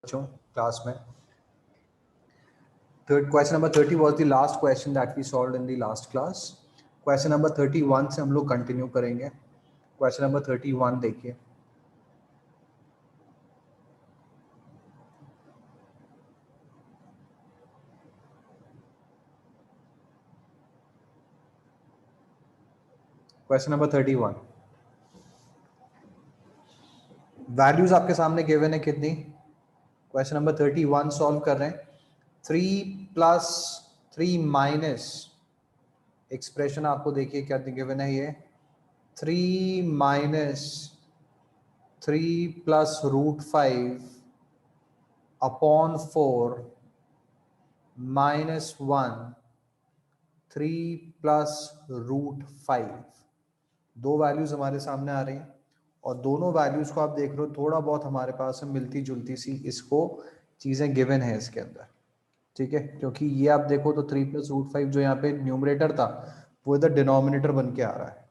बच्चों क्लास में question number 30 was the last question that we solved in the last class. Question number 31 से हम लोग continue करेंगे। क्वेश्चन नंबर 31 देखिए। क्वेश्चन नंबर 31, वैल्यूज आपके सामने गिवन है कितनी। क्वेश्चन नंबर 31 सॉल्व कर रहे हैं। 3+3 एक्सप्रेशन आपको देखिए क्या गिवन है। ये 3 - 3 + √5 अपॉन 4 -1 3 + √5। दो वैल्यूज हमारे सामने आ रही हैं और दोनों वैल्यूज को आप देख रहे हो थोड़ा बहुत हमारे पास में मिलती जुलती सी इसको चीजें गिवन है इसके अंदर, ठीक है। क्योंकि ये आप देखो तो 3 + √5 जो यहाँ पे न्यूमरेटर था वो इधर डिनोमिनेटर बन के आ रहा है।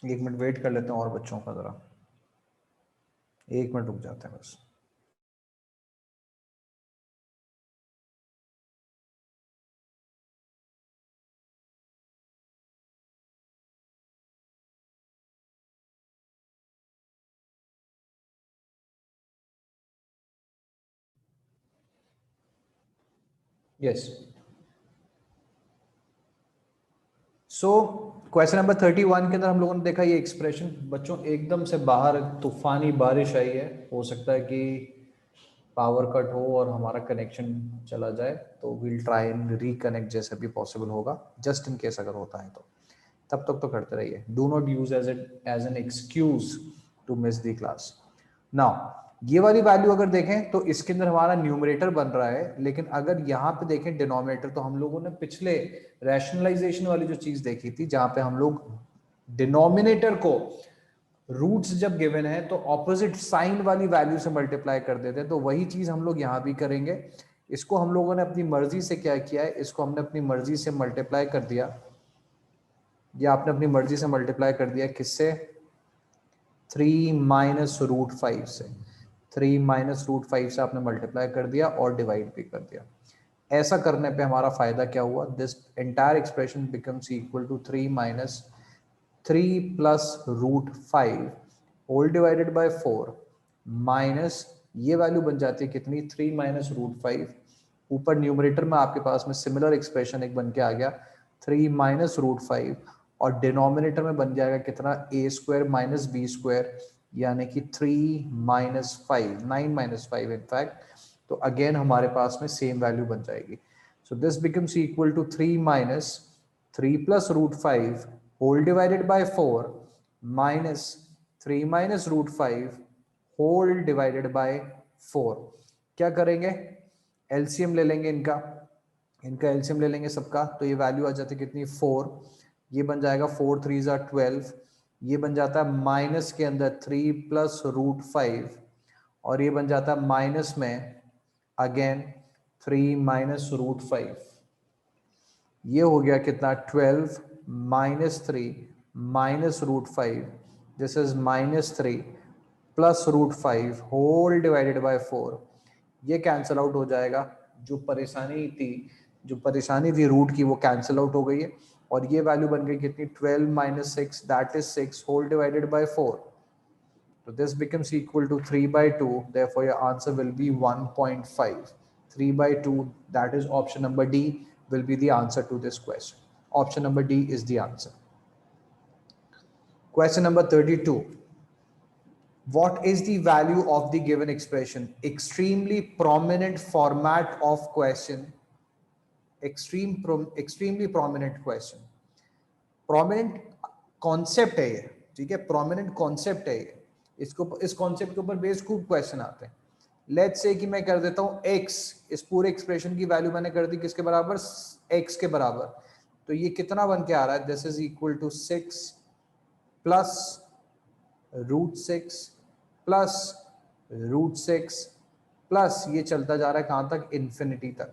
एक मिनट वेट कर लेते हैं और बच्चों का, जरा 1 मिनट रुक जाते हैं बस। यस, सो क्वेश्चन नंबर 31 के अंदर हम लोगों ने देखा ये एक्सप्रेशन बच्चों एकदम से बाहर तूफानी बारिश आई है, हो सकता है कि पावर कट हो और हमारा कनेक्शन चला जाए, तो विल ट्राई एंड रिकनेक्ट जैसे भी पॉसिबल होगा। जस्ट इन केस अगर होता है तो तब तक तो करते रहिए। Do not use as an excuse to miss the class. Now ये वाली वैल्यू अगर देखें तो इसके अंदर हमारा न्यूमरेटर बन रहा है, लेकिन अगर यहाँ पे देखें डिनोमिनेटर, तो हम लोगों ने पिछले रैशनलाइजेशन वाली जो चीज देखी थी जहां पे हम लोग डिनोमिनेटर को रूट्स जब गिवन है तो ऑपोजिट साइन वाली वैल्यू से मल्टीप्लाई कर देते हैं, तो वही चीज हम लोग यहाँ भी करेंगे। इसको हम लोगों ने अपनी मर्जी से क्या किया है, इसको हमने अपनी मर्जी से मल्टीप्लाई कर दिया। ये आपने अपनी मर्जी से मल्टीप्लाई कर दिया किससे, 3 - √5 से। 3 - √5 से आपने मल्टीप्लाई कर दिया और डिवाइड भी कर दिया। ऐसा करने पे हमारा फायदा क्या हुआ, this entire expression becomes equal to 3 - 3 + √5 whole divided by 4 minus ये वैल्यू बन जाती है कितनी, 3 - √5। ऊपर न्यूमरेटर में आपके पास में सिमिलर एक्सप्रेशन एक बन के आ गया 3 - √5 और डिनोमिनेटर में बन जाएगा कितना, a² - b², यानी कि 3 - 5 9 - 5 इनफैक्ट। तो अगेन हमारे पास में सेम वैल्यू बन जाएगी। So this becomes equal to 3 + √5 whole divided by 4 minus 3 - √5 whole divided by 4। क्या करेंगे, एलसीएम ले लेंगे इनका एलसीएम ले लेंगे सबका, तो ये वैल्यू आ जाती है कितनी, 4। ये बन जाएगा 4 - 3 = 12। ये बन जाता है माइनस के अंदर 3 + √5 और ये बन जाता है माइनस में अगेन 3 - √5। ये हो गया कितना, 12 - 3 - √5, this is -3 + √5 whole divided by 4। ये कैंसिल आउट हो जाएगा। जो परेशानी थी रूट की वो कैंसिल आउट हो गई है और ये वैल्यू बन गई कितनी, 12 - 6 that is 6 whole divided by 4। So this becomes equal to 3/2. Therefore, your answer will be 1.5. 3/2, that is option number D, will be the answer to this question. Option number D is the answer. Question number 32. What is the value of the given expression? Extremely prominent format of question. Extremely prominent question. Prominent concept है ये, ठीक है, prominent concept है ये। इसको इस concept के ऊपर बेस्ड खूब क्वेश्चन आते हैं। लेट्स से कि मैं कर देता हूं x, इस पूरे एक्सप्रेशन की वैल्यू मैंने कर दी किसके बराबर, x के बराबर। तो ये कितना बन के आ रहा है, this is equal to 6 + √6 + √6 plus ये चलता जा रहा है कहां तक, इन्फिनिटी तक।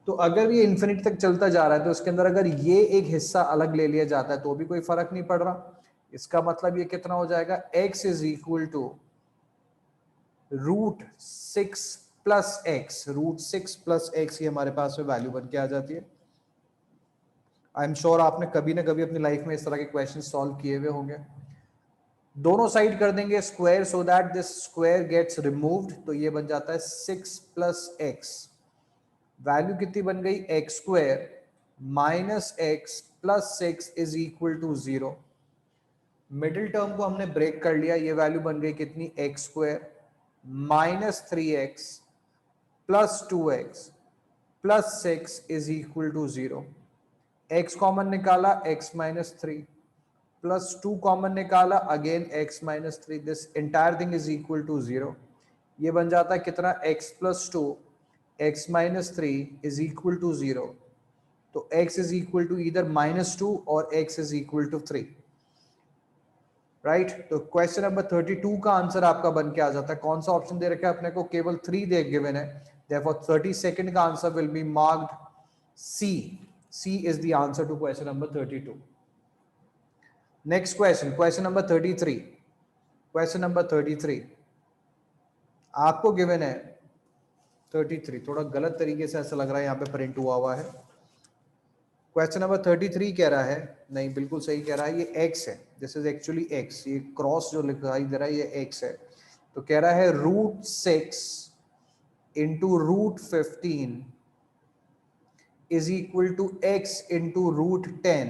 तो अगर ये इन्फिनिटी तक चलता जा रहा है तो इसके अंदर अगर ये एक हिस्सा अलग ले लिया जाता है तो भी कोई फर्क नहीं पड़ रहा। इसका मतलब ये कितना हो जाएगा, x is equal to √6 plus x, √6 plus x, ये हमारे पास में वैल्यू बन के आ जाती है। आई एम श्योर आपने कभी ना कभी अपनी लाइफ में इस तरह के क्वेश्चन सॉल्व किए हुए होंगे। दोनों साइड कर देंगे square so that this square gets removed, तो ये बन जाता है 6 प्लस एक्स। वैल्यू कितनी बन गई, x square minus x plus 6 is equal to 0। Middle term को हमने ब्रेक कर लिया, ये वैल्यू बन गई कितनी, x square minus 3x plus 2x plus 6 is equal to 0। x common निकाला, x माइनस 3 प्लस 2 कॉमन निकाला, again x minus 3, this entire thing is equal to 0। ये बन जाता है कितना, x plus 2 x minus 3 is equal to 0। तो x is equal to इधर -2 और x is equal to 3, right. तो क्वेश्चन नंबर 32 का आंसर आपका बन के आ जाता है। कौन सा ऑप्शन दे रखा है अपने को, केवल 3 दे गिवन है, therefore 32nd का answer will B marked C. C is the answer to question number 32. Next question, question number 33. Question number 33 आपको गिवन है 33, थोड़ा गलत तरीके से ऐसा लग रहा है यहाँ पे प्रिंट हुआ है। क्वेश्चन नंबर 33 कह रहा है, नहीं बिल्कुल सही कह रहा है, ये x है, दिस इज एक्चुअली x, ये क्रॉस जो दिखाई दे रहा है ये x है। तो कह रहा है √6 into √15 is equal to x into √10,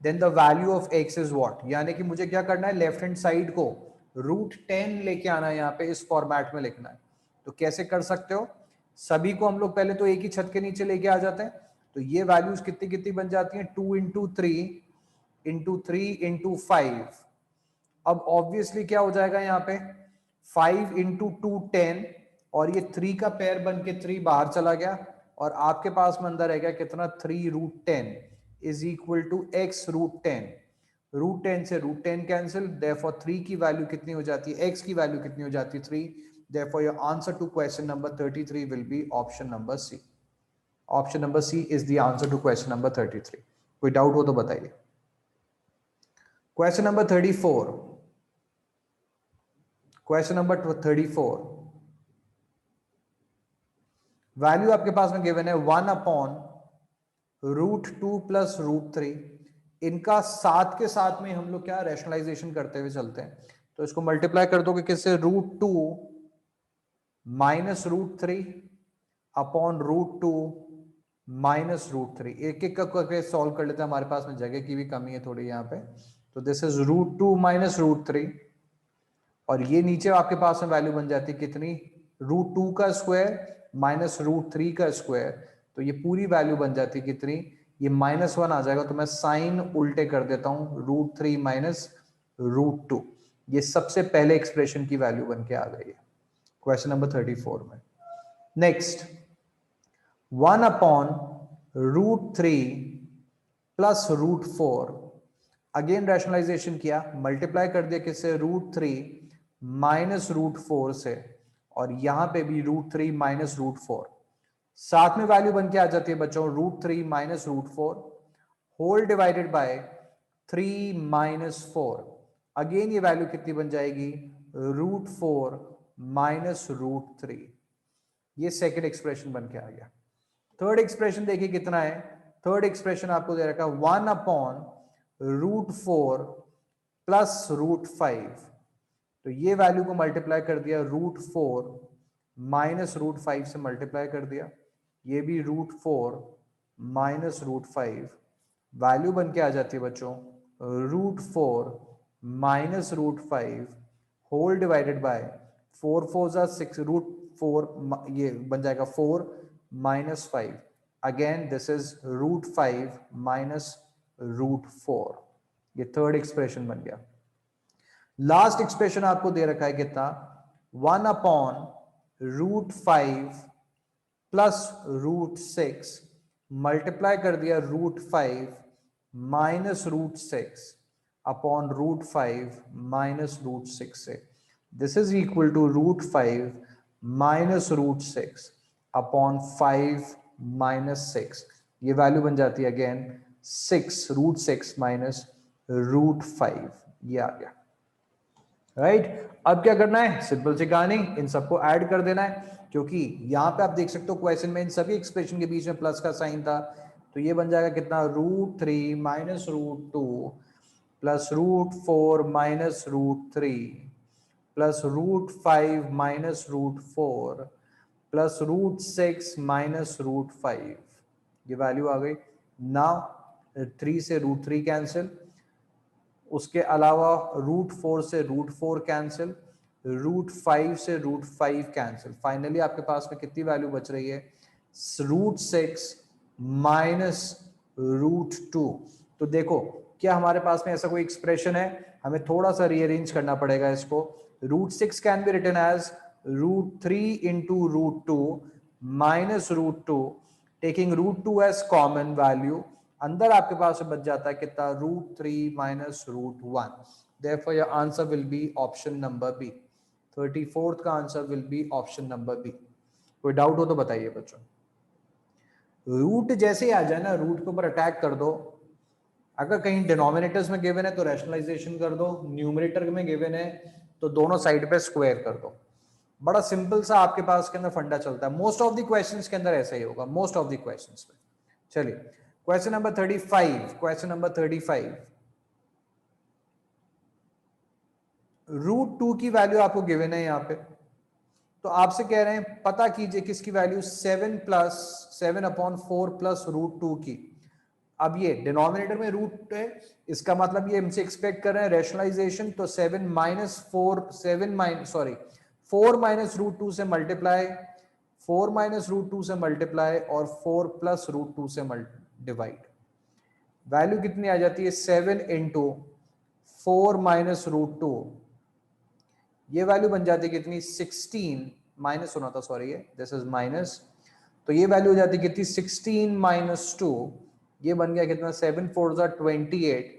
then the value of x is what। यानी कि मुझे क्या करना है, लेफ्ट हैंड साइड को √10 लेके आना है, यहाँ पे इस फॉर्मेट में लिखना है। तो कैसे कर सकते हो, सभी को हम लोग पहले तो एक ही छत के नीचे लेके आ जाते हैं, तो ये वैल्यूज कितनी कितनी बन जाती हैं, 2 इंटू 3 इंटू 3 इंटू 5। अब ऑब्वियसली क्या हो जाएगा यहाँ पे, 5 इंटू 2 10, और ये 3 का पेयर बन के 3 बाहर चला गया, और आपके पास में अंदर है क्या, कितना, 3√10 इज इक्वल टू x √10। √10 से √10 कैंसिल, देयरफॉर 3 की वैल्यू कितनी हो जाती है, x की वैल्यू कितनी हो जाती है 3। Therefore your answer to question number 33 will be option number C. Option number C is the answer to question number 33। कोई डाउट हो तो बताइए। Question number 34, question number 34, value आपके पास में गिवन है 1/√2 प्लस √3। इनका साथ के साथ में हम लोग क्या रैशनलाइजेशन करते हुए चलते हैं, तो इसको मल्टीप्लाई कर दोगे किससे, √2 माइनस √3 अपॉन √2 माइनस √3। एक एक करके सॉल्व कर लेते हैं, हमारे पास में जगह की भी कमी है थोड़ी यहाँ पे। तो दिस इज √2 माइनस √3, और ये नीचे आपके पास में वैल्यू बन जाती है कितनी, √2 का स्क्वायर माइनस √3 का स्क्वायर। तो ये पूरी वैल्यू बन जाती है कितनी, ये -1 आ जाएगा, तो मैं साइन उल्टे कर देता हूं, √3 माइनस √2। ये सबसे पहले एक्सप्रेशन की वैल्यू बन के आ गई है क्वेश्चन नंबर 34 में। नेक्स्ट, 1/√3 प्लस √4, अगेन रैशनलाइजेशन किया, मल्टीप्लाई कर दिया किससे, √3 माइनस √4 से, और यहां पे भी √3 माइनस √4, साथ में वैल्यू बन के आ जाती है बच्चों, √3 minus √4 whole divided by 3 minus 4। Again ये वैल्यू कितनी बन जाएगी, √4 माइनस √3। ये सेकेंड एक्सप्रेशन बन के आ गया। थर्ड एक्सप्रेशन देखिए कितना है, थर्ड एक्सप्रेशन आपको दे रखा है 1/√4 प्लस √5। तो ये वैल्यू को मल्टीप्लाई कर दिया, √4 माइनस √5 से मल्टीप्लाई कर दिया, ये भी √4 माइनस √5, वैल्यू बन के आ जाती है बच्चों √4 माइनस √5 होल डिवाइडेड बाय 4 4 6, √4 ये बन जाएगा 4 minus 5, again this is √5 minus √4। ये थर्ड एक्सप्रेशन बन गया। लास्ट एक्सप्रेशन आपको दे रखा है कितना, 1/√5 प्लस √6 मल्टीप्लाई कर दिया √5 माइनस √6 अपॉन √5 माइनस √6 से, this is equal to √5 minus √6 upon 5 -6, ये वैल्यू बन जाती है अगेन 6√6 माइनस √5, ये आ गया। राइट अब क्या करना है, सिंपल सी कहानी, इन सबको ऐड कर देना है, क्योंकि यहां पे आप देख सकते हो क्वेश्चन में इन सभी एक्सप्रेशन के बीच में प्लस का साइन था, तो ये बन जाएगा कितना, √3 minus √2 plus √4 minus √3 plus √5 minus √4 plus √6 minus √5, ये वैल्यू आ गई। नाउ 3 से √3 कैंसिल, उसके अलावा √4 से √4 कैंसिल, √5 से √5 कैंसिल, फाइनली आपके पास में कितनी वैल्यू बच रही है, √6 माइनस √2। तो देखो क्या हमारे पास में ऐसा कोई एक्सप्रेशन है, हमें थोड़ा सा रीअरेंज करना पड़ेगा इसको। √6 can be written as √3 into √2 minus √2, taking √2 as common value, अंदर आपके पास बच जाता है कितना, √3 माइनस √1। Therefore your answer will be option number B। 34th का answer will be option number B. कोई डाउट हो तो बताइए बच्चों। रूट जैसे ही आ जाए ना, रूट के ऊपर अटैक कर दो, अगर कहीं डिनोमिनेटर्स में गिवन है तो रैशनलाइजेशन कर दो, न्यूमरेटर में गिवन है तो दोनों साइड पे स्क्वायर कर दो। बड़ा सिंपल सा आपके पास के अंदर फंडा चलता है, मोस्ट ऑफ द क्वेश्चंस के अंदर ऐसा ही होगा, मोस्ट ऑफ द क्वेश्चंस में। चलिए क्वेश्चन नंबर 35, क्वेश्चन नंबर 35, √2 की वैल्यू आपको गिवन है यहां पे, तो आपसे कह रहे हैं पता कीजिए किसकी वैल्यू, 7/4 प्लस √2 की। अब ये डिनोमिनेटर में रूट है, इसका मतलब ये हमसे एक्सपेक्ट कर रहे हैं रैशनलाइजेशन, तो 4 माइनस √2 से मल्टीप्लाई, 4 माइनस √2 से मल्टीप्लाई और 4 प्लस √2 से डिवाइड, वैल्यू कितनी आ जाती है, 7 इंटू 4 माइनस √2, ये वैल्यू बन जाती है कितनी, 16, माइनस होना था सॉरी, ये दिस इज माइनस, तो ये वैल्यू हो जाती है कितनी, 16 माइनस 2, ये बन गया कितना, 7 4 28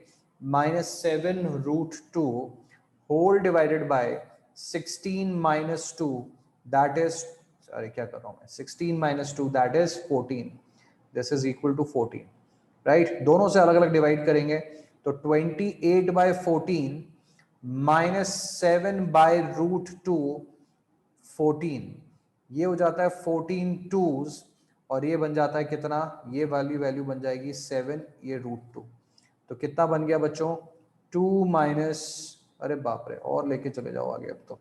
minus 7√2 whole divided by 16 minus 2, that is, sorry क्या कर रहा हूं मैं, 16 minus 2 that is 14, this is equal to 14। Right दोनों से अलग अलग डिवाइड करेंगे तो 28/14 माइनस 7/√2 14, ये हो जाता है 14 टूज, और ये बन जाता है कितना, ये वाली वैल्यू बन जाएगी 7, ये √2, तो कितना बन गया बच्चों, 2 माइनस, अरे बाप रे और लेके चले जाओ आगे, अब तो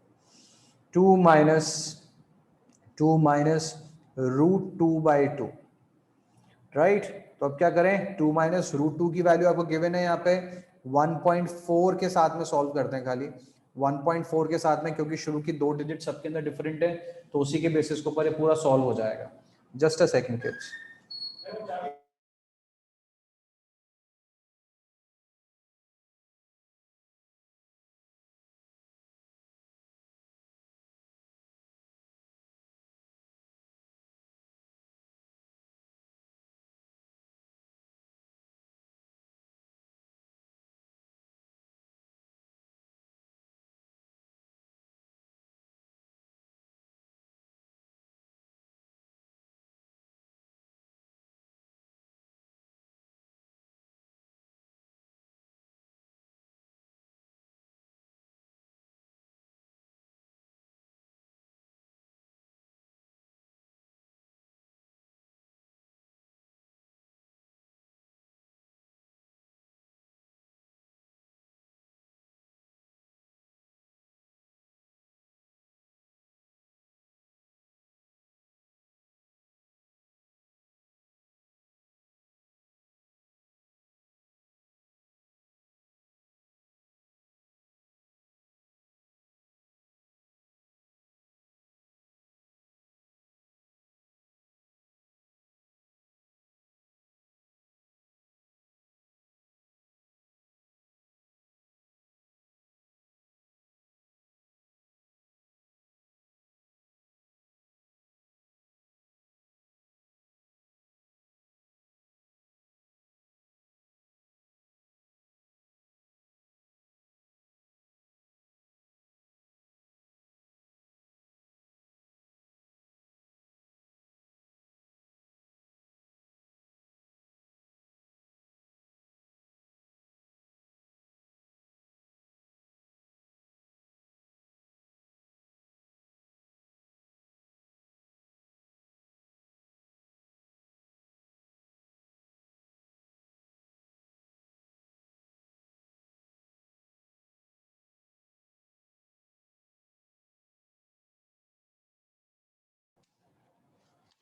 2 माइनस √2/2। राइट तो अब क्या करें, 2 माइनस √2 की वैल्यू आपको गिवन है यहाँ पे 1.4 के साथ में सॉल्व करते हैं खाली, 1.4 के साथ में, क्योंकि शुरू की 2 डिजिट सबके अंदर डिफरेंट है, तो उसी के बेसिस के ऊपर ये पूरा सॉल्व हो जाएगा। Just a second kids.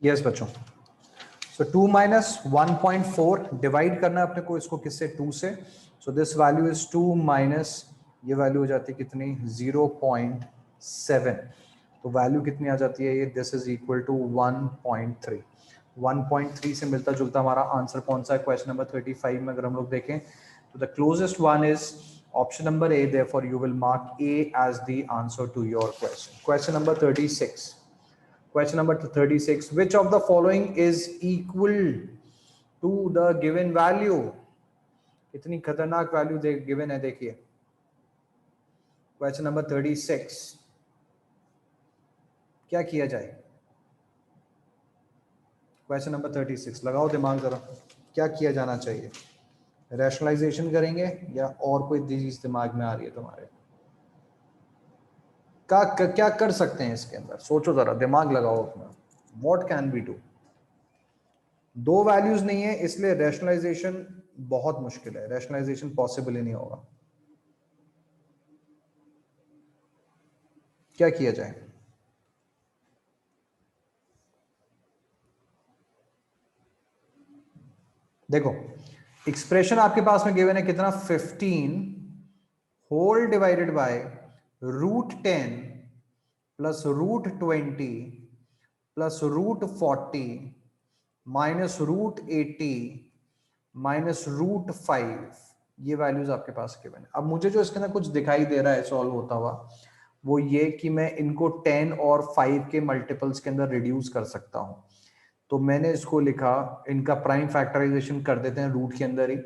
Yes बच्चों, सो 2 माइनस 1.4 डिवाइड करना है अपने को इसको किससे, 2 से। So this value is 2 minus, ये वैल्यू हो जाती है कितनी, 0.7। तो वैल्यू कितनी आ जाती है ये, दिस इज इक्वल टू 1.3। 1.3 से मिलता जुलता हमारा आंसर कौन सा है क्वेश्चन नंबर 35 में, अगर हम लोग देखें तो the closest one is option number A, therefore you will mark A as the answer to your question. Question number 36, question number 36, which of the following is equal to the given value? कितनी खतरनाक value given है देखिए। Question number 36, क्या किया जाए। Question number 36, लगाओ दिमाग जरा, क्या किया जाना चाहिए। रैशनलाइजेशन करेंगे या और कोई चीज दिमाग में आ रही है तुम्हारे, क्या कर सकते हैं इसके अंदर, सोचो जरा, दिमाग लगाओ अपना। What can be do. दो वैल्यूज नहीं है इसलिए रैशनलाइजेशन बहुत मुश्किल है, रैशनलाइजेशन पॉसिबल ही नहीं होगा। क्या किया जाए। देखो एक्सप्रेशन आपके पास में गिवन है कितना, 15 whole divided by √10 plus √20 plus √40 minus √80 minus √5। ये वैल्यूज आपके पास गिवन है। अब मुझे जो इसके अंदर कुछ दिखाई दे रहा है सॉल्व होता हुआ, वो ये कि मैं इनको 10 और 5 के मल्टीपल्स के अंदर रिड्यूस कर सकता हूं। तो मैंने इसको लिखा, इनका प्राइम फैक्टराइजेशन कर देते हैं रूट के अंदर ही।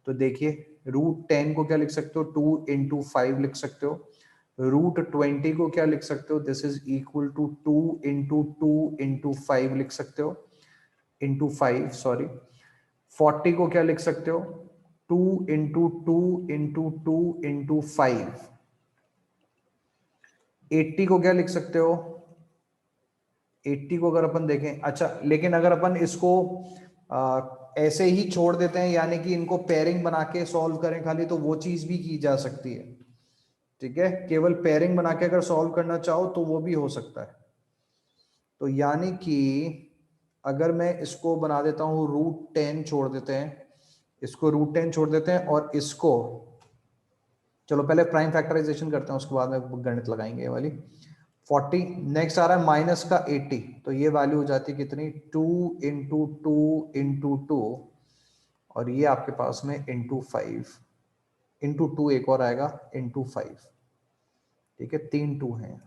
तो देखिए √10 को क्या लिख सकते हो, 2 इंटू 5 लिख सकते हो। √20 को क्या लिख सकते हो, this is equal to 2 into 2 into 5 लिख सकते हो, इंटू 5 सॉरी। 40 को क्या लिख सकते हो, 2 इंटू 2 इंटू 2 इंटू 5। 80 को क्या लिख सकते हो, 80 को अगर अपन देखें, अच्छा लेकिन अगर अपन इसको ऐसे ही छोड़ देते हैं, यानी कि इनको पेयरिंग बना के सॉल्व करें खाली, तो वो चीज भी की जा सकती है। ठीक है, केवल पेयरिंग बना के अगर सॉल्व करना चाहो तो वो भी हो सकता है। तो यानी कि अगर मैं इसको बना देता हूं √10 छोड़ देते हैं, इसको √10 छोड़ देते हैं और इसको, चलो पहले प्राइम फैक्टराइजेशन करते हैं उसके बाद में गणित लगाएंगे ये वाली। 40 नेक्स्ट आ रहा है माइनस का 80, तो ये वैल्यू हो जाती है कितनी, 2 इंटू 2 इंटू 2 और ये आपके पास में इंटू 5 इंटू 2, एक और आएगा इंटू 5। ठीक है, 3 2 हैं।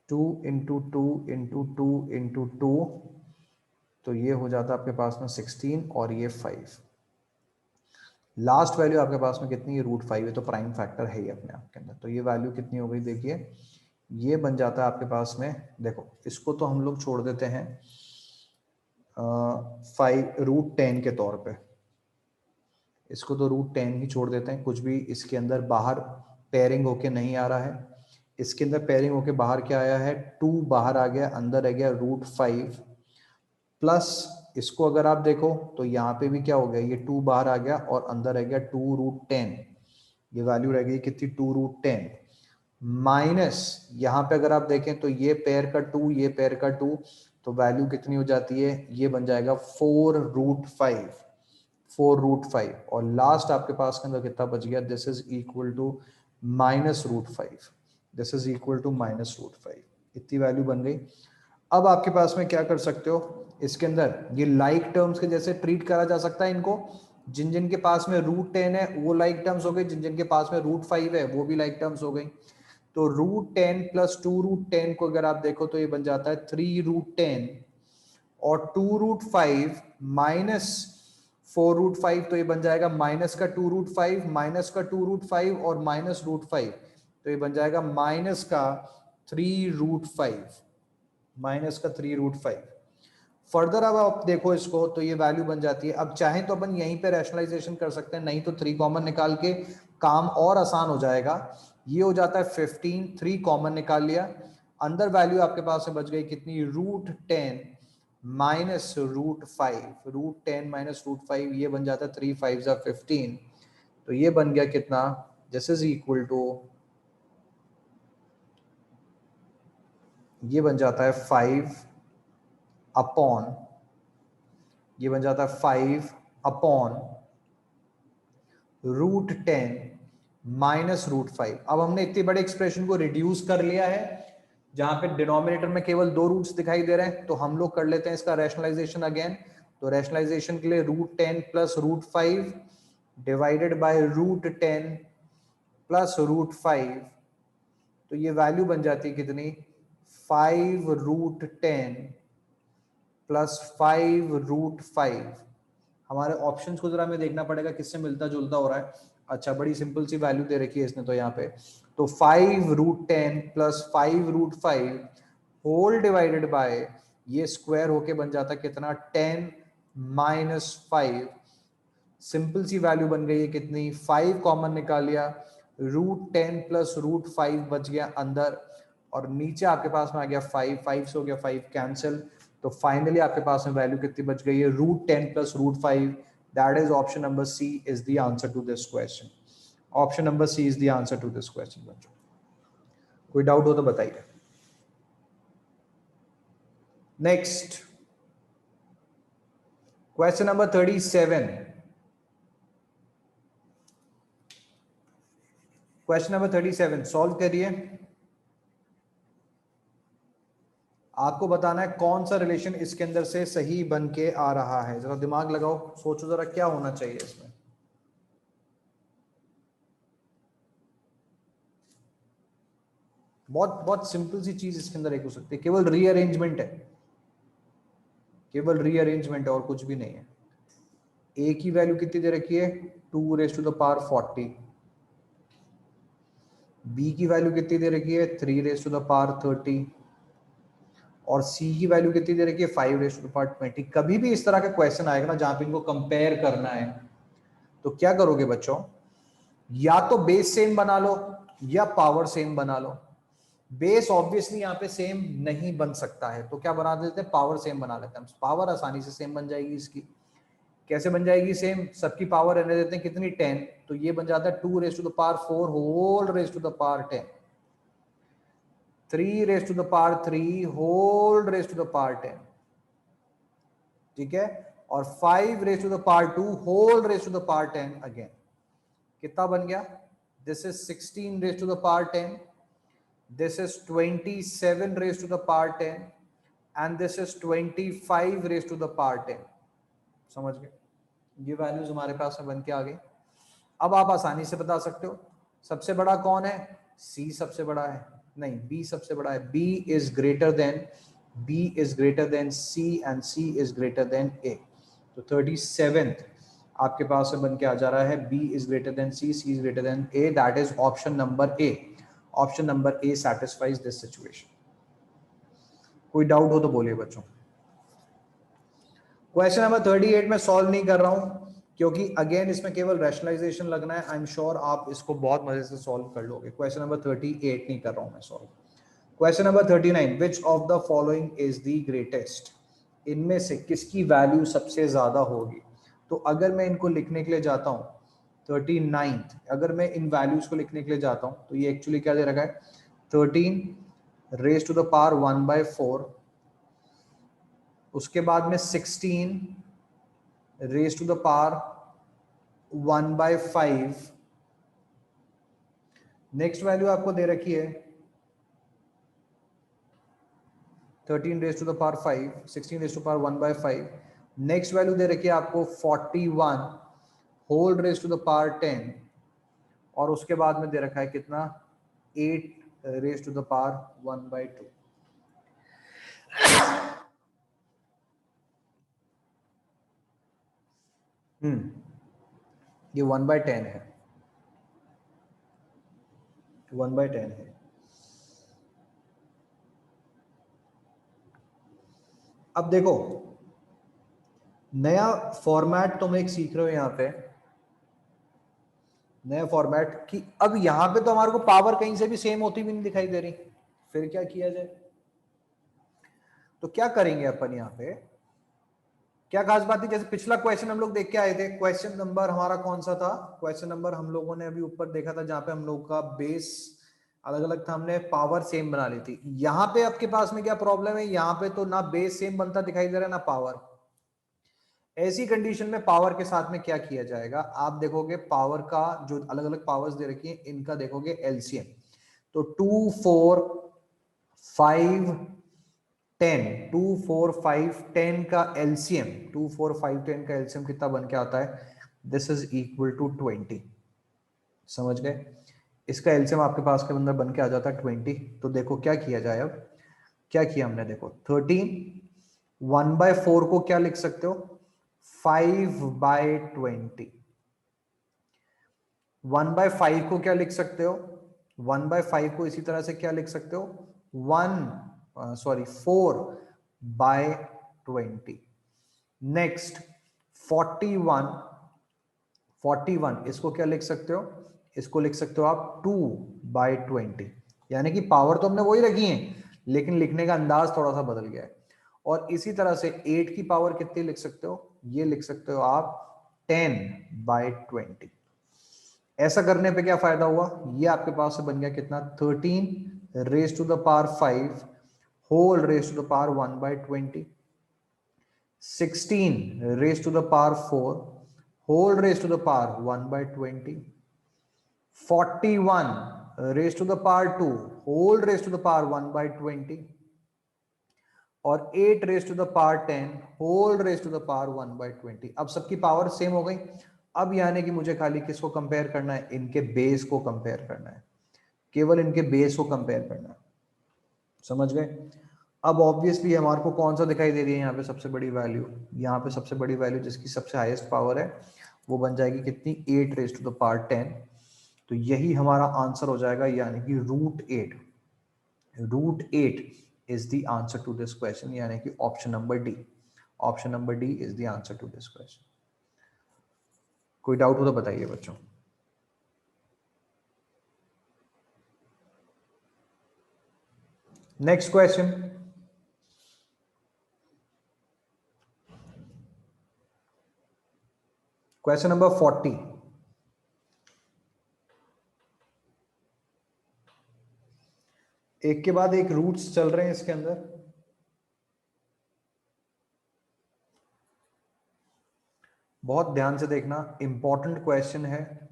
2 इंटू 2 इंटू 2 इंटू 2, तो ये हो जाता है आपके पास में 16 और ये 5। लास्ट वैल्यू आपके पास में कितनी है, √5 है, तो प्राइम फैक्टर है ही अपने आप के अंदर। तो ये वैल्यू कितनी हो गई देखिए, ये बन जाता है आपके पास में, देखो इसको तो हम लोग छोड़ देते हैं 5 √10 के तौर पे, इसको तो √10 ही छोड़ देते हैं, कुछ भी इसके अंदर बाहर पेयरिंग होके नहीं आ रहा है। इसके अंदर पेयरिंग होके बाहर क्या आया है, 2 बाहर आ गया, अंदर रह गया √5 प्लस इसको अगर आप देखो तो यहाँ पे भी क्या हो गया, ये 2 बाहर आ गया और अंदर रह गया 2 √10। ये वैल्यू रह गई कितनी, 2 √10 माइनस यहाँ पे अगर आप देखें तो ये पेयर का 2, ये पेयर का 2, तो वैल्यू कितनी हो जाती है, ये बन जाएगा 4 √5, 4 √5 और लास्ट आपके पास के अंदर कितना बच गया, this is equal to -√5, this is equal to -√5। इतनी वैल्यू बन गई। अब आपके पास में क्या कर सकते हो, इसके अंदर ये लाइक टर्म्स के जैसे ट्रीट करा जा सकता है इनको। जिन जिन के पास में √10 है वो लाइक टर्म्स हो गए, जिन जिन के पास में √5 है वो भी लाइक टर्म्स हो गई। तो √10 प्लस 2 √10 को अगर आप देखो तो ये बन जाता है 3 √10 और 2 √5 माइनस 4 √5, तो ये बन जाएगा माइनस का 2 √5 माइनस का 2 √5 और माइनस √5, तो ये बन जाएगा माइनस का 3 √5, माइनस का 3 √5। फर्दर अब आप देखो इसको तो ये वैल्यू बन जाती है। अब चाहे तो अपन यहीं पे रैशनलाइजेशन कर सकते हैं, नहीं तो 3 कॉमन निकाल के काम और आसान हो जाएगा। ये हो जाता है 15, 3 कॉमन निकाल लिया, अंदर वैल्यू आपके पास में बच गई कितनी, √10 माइनस √5, √10 माइनस √5, ये बन जाता है 3 5 15। तो ये बन गया कितना, दिस इज इक्वल टू ये बन जाता है 5 अपॉन, ये बन जाता है 5 अपॉन √10 माइनस √5। अब हमने इतने बड़े एक्सप्रेशन को रिड्यूस कर लिया है, जहां पे डिनोमिनेटर में केवल 2 रूट्स दिखाई दे रहे हैं, तो हम लोग कर लेते हैं इसका रैशनलाइजेशन अगेन। तो रैशनलाइजेशन के लिए √10 प्लस √5 डिवाइडेड बाय √10 प्लस √5, तो ये वैल्यू बन जाती है कितनी, 5√10 प्लस 5√5। हमारे ऑप्शंस को जरा हमें देखना पड़ेगा किससे मिलता जुलता हो रहा है। अच्छा, बड़ी सिंपल सी वैल्यू दे रखी है इसने तो यहाँ पे, तो 5√10 प्लस 5√5 होल डिवाइडेड बाय, ये स्क्वायर होके बन जाता कितना, 10 माइनस 5। सिंपल सी वैल्यू बन गई है कितनी, 5 कॉमन निकाल लिया, √10 प्लस √5 बच गया अंदर, और नीचे आपके पास में आ गया 5, 5 से हो गया 5 कैंसिल, तो फाइनली आपके पास में वैल्यू कितनी बच गई है, √10 plus √5। That is option number C is the answer to this question. Option number C is the answer to this question बच्चों। कोई डाउट हो तो बताइए। Next question number 37। Question number 37 solve करिए। आपको बताना है कौन सा रिलेशन इसके अंदर से सही बन के आ रहा है। जरा दिमाग लगाओ, सोचो जरा क्या होना चाहिए इसमें। बहुत बहुत सिंपल सी चीज इसके अंदर एक हो सकती है, केवल रीअरेंजमेंट है, केवल रीअरेंजमेंट है और कुछ भी नहीं है। ए की वैल्यू कितनी दे रखी है, 2⁻40। बी की वैल्यू कितनी दे रखी है, 3⁻30। और सी की वैल्यू कितनी दे रखी है, 5⁻20। कभी भी इस तरह का क्वेश्चन आएगा ना जहां पे इनको कंपेयर करना है, तो क्या करोगे बच्चों, या तो बेस सेम बना लो या पावर सेम बना लो। बेस ऑब्वियसली यहाँ पे सेम नहीं बन सकता है, तो क्या बना देते हैं, पावर सेम बना लेते हैं। पावर आसानी से सेम बन जाएगी इसकी। कैसे बन जाएगी सेम, सबकी पावर रहने देते हैं कितनी, 10, तो ये बन जाता है 2⁻4 whole raise to the power 10, 3⁻3 whole raise to the power 10, ठीक है, और 5⁻2 whole raise to the power 10 again. कितना बन गया, this is 16⁻10, this is 27 raised to the power 10 and this is 25 raised to the power 10। समझ गए, ये values हमारे पास में बन के आ गई। अब आप आसानी से बता सकते हो सबसे बड़ा कौन है, सी सबसे बड़ा है, नहीं बी सबसे बड़ा है। B is greater than C and C is greater than A. तो 37 आपके पास में बन के आ जा रहा है, B is greater than C is greater than A, that is option number A. Option number A satisfies this situation. कोई डाउट हो तो बोलिए बच्चों। क्वेश्चन नंबर 38 में सॉल्व नहीं कर रहा हूं क्योंकि अगेन इसमें केवल रैशनलाइजेशन लगना है। आई एम श्योर आप इसको बहुत मजे से सॉल्व कर लोगे। क्वेश्चन नंबर 38 नहीं कर रहा हूं मैं solve. Question number 39, which of the following is the greatest, इनमें से किसकी वैल्यू सबसे ज्यादा होगी। तो अगर मैं इनको लिखने के लिए जाता हूं 39, अगर मैं इन वैल्यूज को लिखने के लिए जाता हूं तो ये एक्चुअली क्या दे रखा है, 13 raised to the power 1/4, उसके बाद में 16 raised to the power 1/5। Next value आपको दे रखी है 13 raised to the power 5, 16 raised to the power 1/5। Next value दे रखी है आपको 41 whole raise to the power 10, और उसके बाद में दे रखा है कितना, 8 रेज टू द पावर 1/2। ये 1/10 है, 1/10 है। अब देखो नया फॉर्मेट तुम एक सीख रहे हो यहाँ पे, नया फॉर्मेट कि अब यहाँ पे तो हमारे को पावर कहीं से भी सेम होती भी नहीं दिखाई दे रही, फिर क्या किया जाए। तो क्या करेंगे अपन यहाँ पे, क्या खास बात है, जैसे पिछला क्वेश्चन हम लोग देख के आए थे, क्वेश्चन नंबर हमारा कौन सा था, क्वेश्चन नंबर हम लोगों ने अभी ऊपर देखा था जहां पे हम लोग का बेस अलग अलग था, हमने पावर सेम बना ली थी। यहां पे आपके पास में क्या प्रॉब्लम है, यहां पे तो ना बेस सेम बनता दिखाई दे रहा है ना पावर। ऐसी कंडीशन में पावर के साथ में क्या किया जाएगा, आप देखोगे पावर का जो अलग अलग पावर्स दे रखी है इनका देखोगे एलसीएम। तो 2 4 5 10, 2 4 5 10 का एलसीएम, 2 4 5 10 का एलसीएम कितना बन के आता है, दिस इज इक्वल टू 20। समझ गए, इसका एलसीएम आपके पास के अंदर बन के आ जाता है 20। तो देखो क्या किया जाए, अब क्या किया हमने, देखो 13 1/4 को क्या लिख सकते हो, 5/20। 1/5 को क्या लिख सकते हो, 1/5 को इसी तरह से क्या लिख सकते हो, 4/20। नेक्स्ट 41, 41 इसको क्या लिख सकते हो, इसको लिख सकते हो आप 2/20। यानी कि पावर तो हमने वही रखी है लेकिन लिखने का अंदाज थोड़ा सा बदल गया है। और इसी तरह से 8 की पावर कितनी लिख सकते हो, ये लिख सकते हो आप 10/20। ऐसा करने पे क्या फायदा हुआ, ये आपके पास से बन गया कितना, 13 raised to the power 5 whole raise to the power 1/20, 16 raised to the power 4 whole raised to the power 1/20, 41 raised to the power 2 whole raised to the power 1/20 और 8 raised to the power 10 whole raised to the power 1/20। अब सबकी power same हो गई। अब यानी कि मुझे खाली किसको कंपेयर करना है, इनके बेस को कंपेयर करना है, केवल इनके बेस को कंपेयर करना है। समझ गए। अब ऑब्वियसली हमारे को कौन सा दिखाई दे रही है यहाँ पे सबसे बड़ी वैल्यू, यहाँ पे सबसे बड़ी वैल्यू जिसकी सबसे हाईएस्ट पावर है वो बन जाएगी कितनी, 8 raised to the power 10। तो यही हमारा आंसर हो जाएगा, यानी कि √8। √8 is the answer to this question, यानी कि option number D. Option number D is the answer to this question. कोई डाउट हो तो बताइए बच्चों। Next question, question number 40। एक के बाद एक रूट्स चल रहे हैं इसके अंदर। बहुत ध्यान से देखना, इंपॉर्टेंट क्वेश्चन है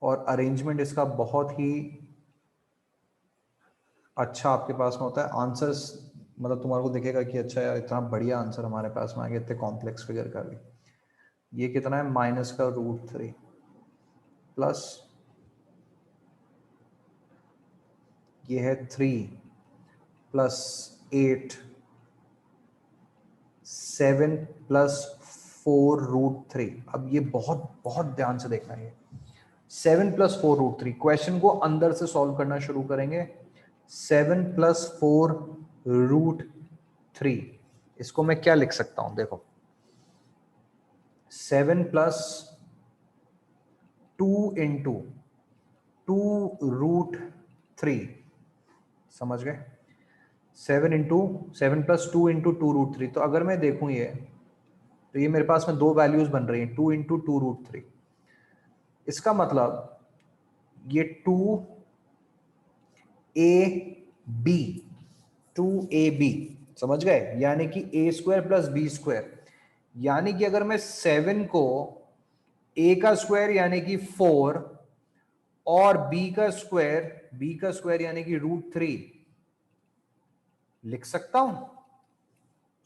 और अरेंजमेंट इसका बहुत ही अच्छा आपके पास में होता है। आंसर्स मतलब तुम्हारे को दिखेगा कि अच्छा यार इतना बढ़िया आंसर हमारे पास में आ गया इतने कॉम्प्लेक्स फिगर का भी। ये कितना है, -√3 प्लस ये है 3 प्लस 8 7 प्लस 4√3। अब ये बहुत बहुत ध्यान से देखना है, 7 प्लस 4√3। क्वेश्चन को अंदर से सॉल्व करना शुरू करेंगे। 7 प्लस 4√3 इसको मैं क्या लिख सकता हूं, देखो 7 प्लस 2 इंटू 2√3। समझ गए, 7 प्लस 2 इंटू 2√3। तो अगर मैं देखूं ये, तो ये मेरे पास में दो वैल्यूज बन रही हैं, 2 इंटू 2√3। इसका मतलब ये 2ab, 2ab समझ गए, यानी कि a² प्लस b²। यानी कि अगर मैं 7 को a का स्क्वायर यानी कि 4 और b का स्क्वायर यानी कि √3 लिख सकता हूं।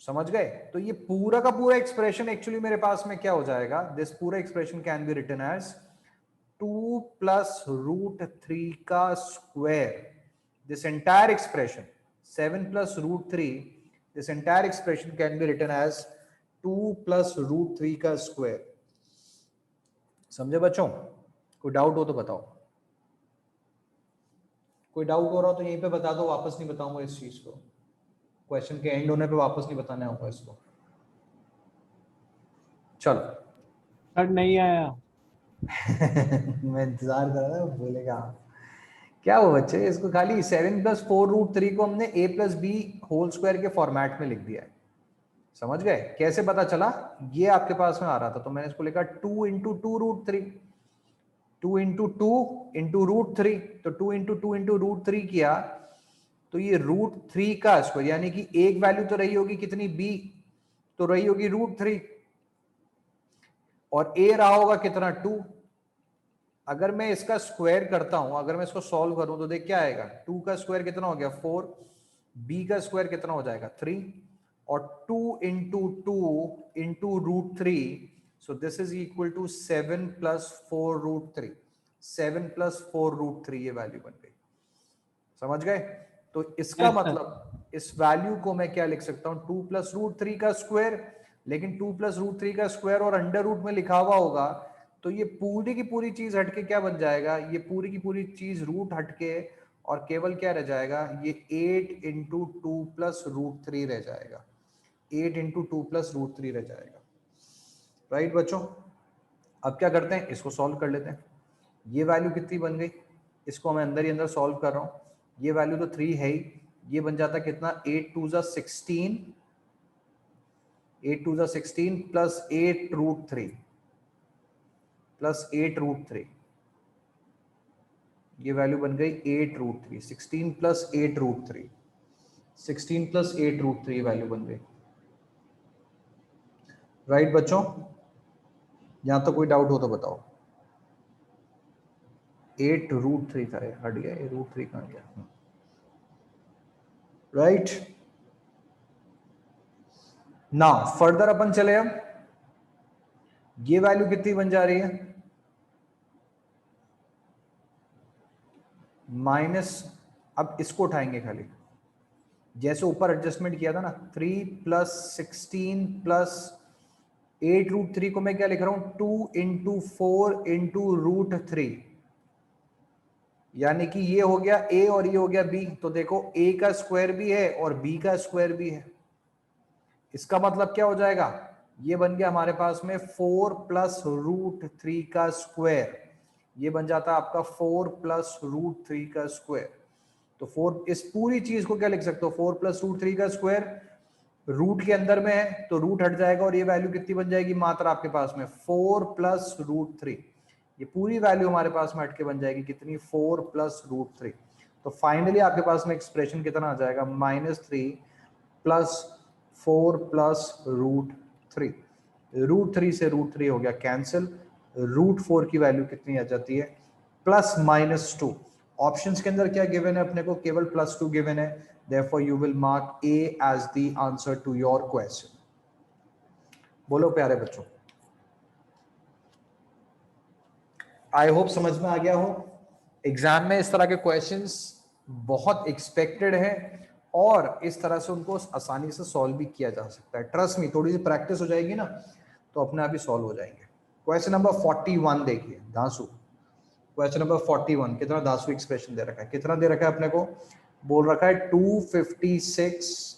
समझ गए। तो ये पूरा का पूरा एक्सप्रेशन एक्चुअली मेरे पास में क्या हो जाएगा, दिस पूरा expression can be written as 2 plus √3 का square. This entire expression 7 plus √3, this entire expression can be written as 2 plus √3 का स्क्वायर। समझे बच्चों, कोई डाउट हो तो बताओ। कोई डाउट हो रहा हो तो यहीं पे बता दो, वापस नहीं बताऊंगा इस चीज को, क्वेश्चन के एंड होने पे वापस नहीं बताने होगा इसको। चलो सर नहीं आया। मैं इंतजार कर रहा था बोलेगा। क्या हो बच्चे, इसको खाली 7 प्लस 4√3 को हमने a plus B whole square के फॉर्मेट में लिख दिया है। समझ गए, कैसे पता चला, ये आपके पास में आ रहा था तो मैंने इसको लिखा 2 into 2√3। 2 into two into root three, तो 2 into two into root three किया तो ये रूट थ्री का स्क्वायर, यानी कि एक वैल्यू तो रही होगी कितनी, बी, तो रही होगी रूट थ्री, और ए रहा होगा कितना, 2। अगर मैं इसका स्क्वायर करता हूं, अगर मैं इसको सॉल्व करूं तो देख क्या आएगा, 2 का स्क्वायर कितना हो गया 4, बी का स्क्वायर कितना हो जाएगा 3, और 2 into two into root three, so this is equal to 7 plus 4 root three, 7 plus 4 root three, ये वैल्यू बन गई। समझ गए? तो इसका यस सर। मतलब इस वैल्यू को मैं क्या लिख सकता हूं, 2 प्लस रूट थ्री का स्क्वायर, लेकिन 2 प्लस रूट थ्री का स्क्वायर और अंडर रूट में लिखा हुआ होगा, तो ये पूरी की पूरी चीज हटके क्या बन जाएगा, ये पूरी की पूरी चीज रूट हटके और केवल क्या रह जाएगा, ये 8 into two plus root three रह जाएगा, 8 into two plus root three रह जाएगा। राइट बच्चों, अब क्या करते हैं, इसको सॉल्व कर लेते हैं। ये वैल्यू कितनी बन गई, इसको मैं अंदर ही अंदर सॉल्व कर रहा हूं, ये वैल्यू तो 3 है ही, ये बन जाता कितना, 8 टू जा 16, 8 टू जा 16 plus 8 root three, plus 8 root three, ये वैल्यू बन गई 8 root three, 16 plus 8 root three, 16 plus 8 root three value बन गई। राइट बच्चों, यहां तो कोई डाउट हो तो बताओ। 8 रूट थ्री था, हट गया, ये रूट थ्री कहां गया, राइट। ना फर्दर अपन चले, अब ये वैल्यू कितनी बन जा रही है, माइनस, अब इसको उठाएंगे खाली, जैसे ऊपर एडजस्टमेंट किया था ना, 3 प्लस 16 प्लस 8 रूट थ्री को मैं क्या लिख रहा हूं, 2 into four into root three, यानी कि ये हो गया a और ये हो गया b, तो देखो a का स्क्वायर भी है और b का स्क्वायर भी है, इसका मतलब क्या हो जाएगा, ये बन गया हमारे पास में 4 प्लस रूट थ्री का स्क्वायर, ये बन जाता है आपका 4 प्लस रूट थ्री का स्क्वायर। तो 4, इस पूरी चीज को क्या लिख सकते हो, 4 प्लस रूट थ्री का स्क्वायर, रूट के अंदर में है तो रूट हट जाएगा और ये वैल्यू कितनी बन जाएगी, मात्र आपके पास में 4 प्लस रूट थ्री, ये पूरी वैल्यू हमारे पास में हट के बन जाएगी कितनी, 4 प्लस रूट थ्री। तो फाइनली आपके पास में एक्सप्रेशन कितना आ जाएगा, -3 plus 4 plus root three, root three से रूट थ्री हो गया कैंसिल, रूट फोर की वैल्यू कितनी आ जाती है, प्लस -2। ऑप्शंस के अंदर क्या गिवन है अपने को, केवल +2 गिवन है, therefore you will mark A as the answer to your question। बोलो प्यारे बच्चों, आई होप समझ में आ गया हो। एग्जाम में इस तरह के क्वेश्चंस बहुत एक्सपेक्टेड है और इस तरह से उनको आसानी से सॉल्व भी किया जा सकता है, ट्रस्ट मी, थोड़ी सी प्रैक्टिस हो जाएगी ना तो अपने आप ही सॉल्व हो जाएंगे। क्वेश्चन नंबर 41 देखिए, धांसू, क्वेश्चन नंबर 41, कितना धांसू एक्सप्रेशन दे रखा है, कितना दे रखा है अपने को, बोल रखा है 256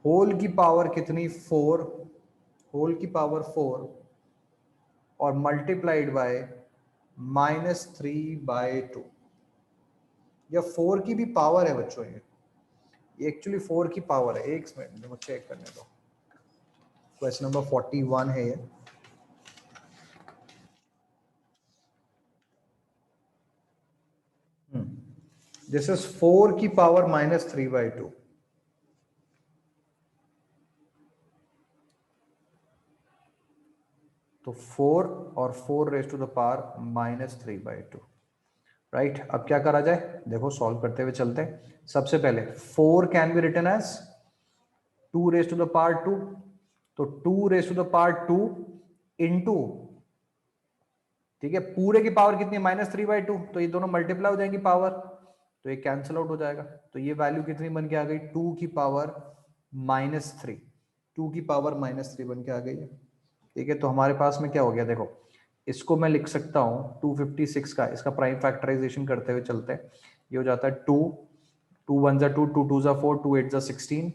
होल की पावर कितनी 4, होल की पावर 4 और मल्टीप्लाइड बाय -3/2। या 4 की भी पावर है बच्चों, ये एक्चुअली 4 की पावर है, एक मिनट मुझे चेक करने दो। क्वेश्चन नंबर 41 है ये, दिस इज 4 की पावर -3/2। तो 4 और 4 raise to the power -3/2। Right, अब क्या करा जाए, देखो सॉल्व करते हुए चलते हैं। सबसे पहले 4 can be written as 2 raise to the power 2, तो 2 raise to the power 2 into, ठीक है, पूरे की पावर कितनी है -3/2, तो ये दोनों मल्टीप्लाई हो जाएंगी पावर, तो ये कैंसिल आउट हो जाएगा, तो ये वैल्यू कितनी बन के आ गई, 2 की पावर -3, 2 की पावर -3 बन के आ गई है। ठीक है, तो हमारे पास में क्या हो गया, देखो इसको मैं लिख सकता हूँ 256 का, इसका प्राइम फैक्टराइजेशन करते हुए चलते हैं, ये हो जाता है 2, 2 1 जा 2, 2 2 जा 4, 2 8 जा 16,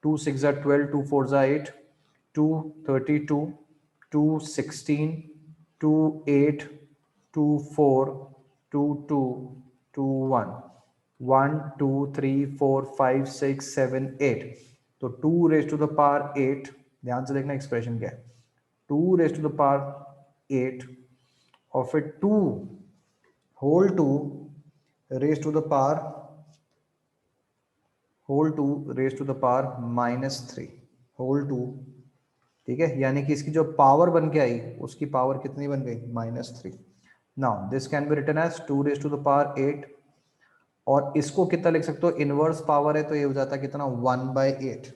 2 6 जा 12, 2 4 जा 8, 2 32, 2 16, 2 8, 2 4, 2 2, 2 1, 1 2 3 4 5 6 7 8, तो 2 रेज टू द पावर 8, ध्यान से देखना एक्सप्रेशन क्या है, 2 रेज टू द पावर 8 और फिर 2 whole 2 raise to the power -3 whole 2, ठीक है, यानी कि इसकी जो पावर बन के आई उसकी पावर कितनी बन गई -3। Now this can be written as 2 raise to the power 8, और इसको कितना लिख सकते हो, इनवर्स पावर है तो ये हो जाता है कितना 1/8।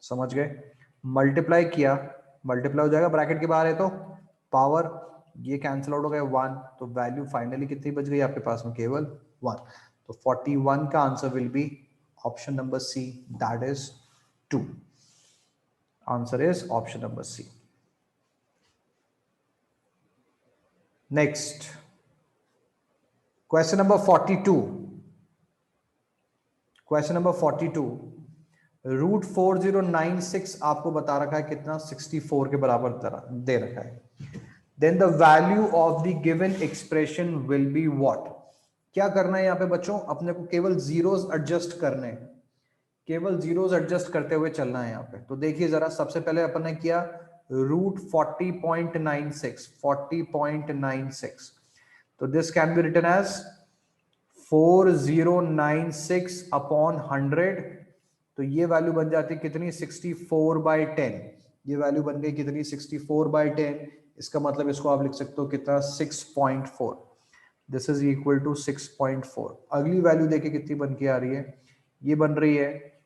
समझ गए? मल्टीप्लाई किया, मल्टीप्लाई हो जाएगा, ब्रैकेट के बाहर है तो पावर ये कैंसिल आउट हो गया 1, तो वैल्यू फाइनली कितनी बच गई आपके पास में, केवल 1। तो 41 का answer will be option number C, that is 2। Answer is option number C. Next question number 42। Question number 42, root 4096 आपको बता रखा है कितना, 64 के बराबर दे रखा है। Then the value of the given expression will be what. क्या करना है यहाँ पे बच्चों, अपने को केवल जीरोस एडजस्ट करने हैं, केवल जीरोस एडजस्ट करते हुए चलना है यहाँ पे। तो देखिए जरा, सबसे पहले अपन ने किया रूट 40.96, तो this can be written as 4096 upon 100, तो ये वैल्यू बन जाती है कितनी, 64/10। ये वैल्यू बन गई कितनी, 64/10। इसका मतलब इसको आप लिख सकते हो कितना, 6.4। This is equal to 6.4। अगली वैल्यू देखिए कितनी बन के आ रही है, ये बन रही है